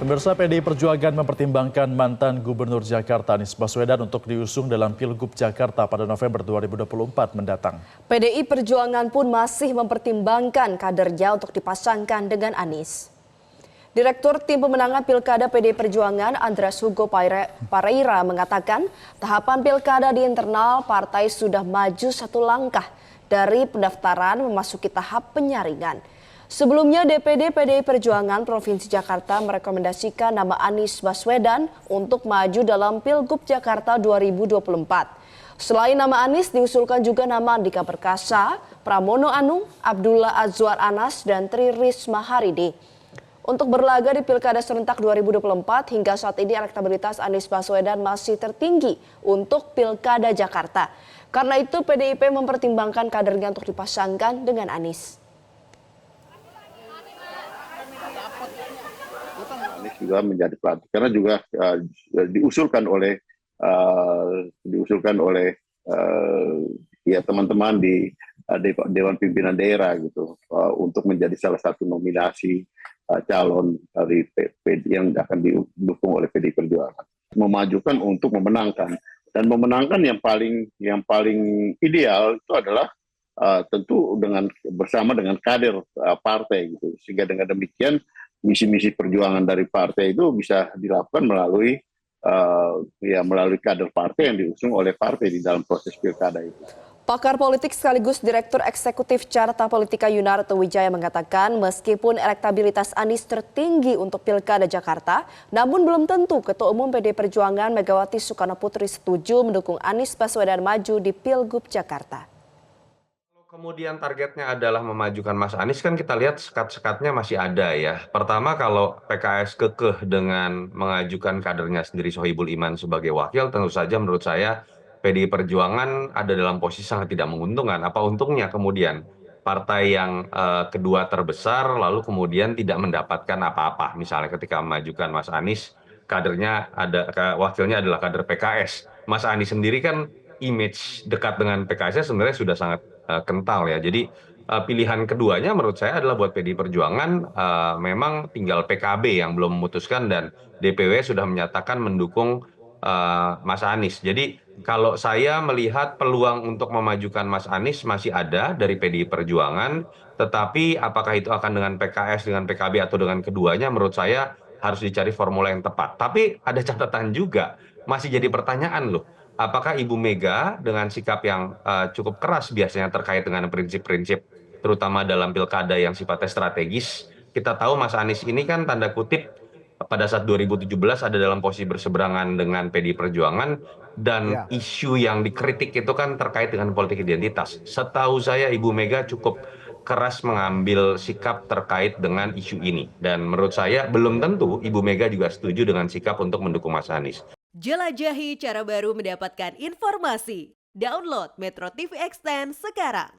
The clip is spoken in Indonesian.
Pemirsa, PDI Perjuangan mempertimbangkan mantan Gubernur Jakarta Anies Baswedan untuk diusung dalam Pilgub Jakarta pada November 2024 mendatang. PDI Perjuangan pun masih mempertimbangkan kadernya untuk dipasangkan dengan Anies. Direktur Tim Pemenangan Pilkada PDI Perjuangan Andreas Hugo Pareira mengatakan tahapan pilkada di internal partai sudah maju satu langkah dari pendaftaran memasuki tahap penyaringan. Sebelumnya DPD PDI Perjuangan Provinsi Jakarta merekomendasikan nama Anies Baswedan untuk maju dalam Pilgub Jakarta 2024. Selain nama Anies diusulkan juga nama Andika Perkasa, Pramono Anung, Abdullah Azwar Anas, dan Tri Risma Harini. Untuk berlaga di Pilkada serentak 2024, hingga saat ini elektabilitas Anies Baswedan masih tertinggi untuk Pilkada Jakarta. Karena itu PDIP mempertimbangkan kadernya untuk dipasangkan dengan Anies. Anies juga menjadi pelatih karena juga diusulkan oleh ya teman-teman di Dewan Pimpinan Daerah gitu untuk menjadi salah satu nominasi calon dari yang akan didukung oleh PDI Perjuangan, memajukan untuk memenangkan, dan memenangkan yang paling ideal itu adalah tentu bersama dengan kader partai gitu, sehingga dengan demikian misi-misi perjuangan dari partai itu bisa dilakukan melalui kader partai yang diusung oleh partai di dalam proses pilkada itu. Pakar politik sekaligus Direktur Eksekutif Carta Politika Yunarto Wijaya mengatakan meskipun elektabilitas Anies tertinggi untuk Pilkada Jakarta, namun belum tentu Ketua Umum PDI Perjuangan Megawati Soekarno Putri setuju mendukung Anies Baswedan maju di Pilgub Jakarta. Kemudian targetnya adalah memajukan Mas Anies, kan kita lihat sekat-sekatnya masih ada ya. Pertama, kalau PKS kekeh dengan mengajukan kadernya sendiri Sohibul Iman sebagai wakil, tentu saja menurut saya PDI Perjuangan ada dalam posisi sangat tidak menguntungkan. Apa untungnya kemudian partai yang kedua terbesar lalu kemudian tidak mendapatkan apa-apa. Misalnya ketika memajukan Mas Anies, wakilnya adalah kader PKS. Mas Anies sendiri kan image dekat dengan PKS sebenarnya sudah sangat kental ya. Jadi pilihan keduanya menurut saya adalah buat PDI Perjuangan memang tinggal PKB yang belum memutuskan dan DPW sudah menyatakan mendukung Mas Anies. Jadi kalau saya melihat peluang untuk memajukan Mas Anies masih ada dari PDI Perjuangan, tetapi apakah itu akan dengan PKS, dengan PKB atau dengan keduanya, menurut saya harus dicari formula yang tepat. Tapi ada catatan juga, masih jadi pertanyaan loh. Apakah Ibu Mega dengan sikap yang cukup keras biasanya terkait dengan prinsip-prinsip, terutama dalam pilkada yang sifatnya strategis, kita tahu Mas Anies ini kan tanda kutip pada saat 2017 ada dalam posisi berseberangan dengan PDI Perjuangan, dan isu yang dikritik itu kan terkait dengan politik identitas. Setahu saya Ibu Mega cukup keras mengambil sikap terkait dengan isu ini. Dan menurut saya belum tentu Ibu Mega juga setuju dengan sikap untuk mendukung Mas Anies. Jelajahi cara baru mendapatkan informasi. Download Metro TV Extend sekarang.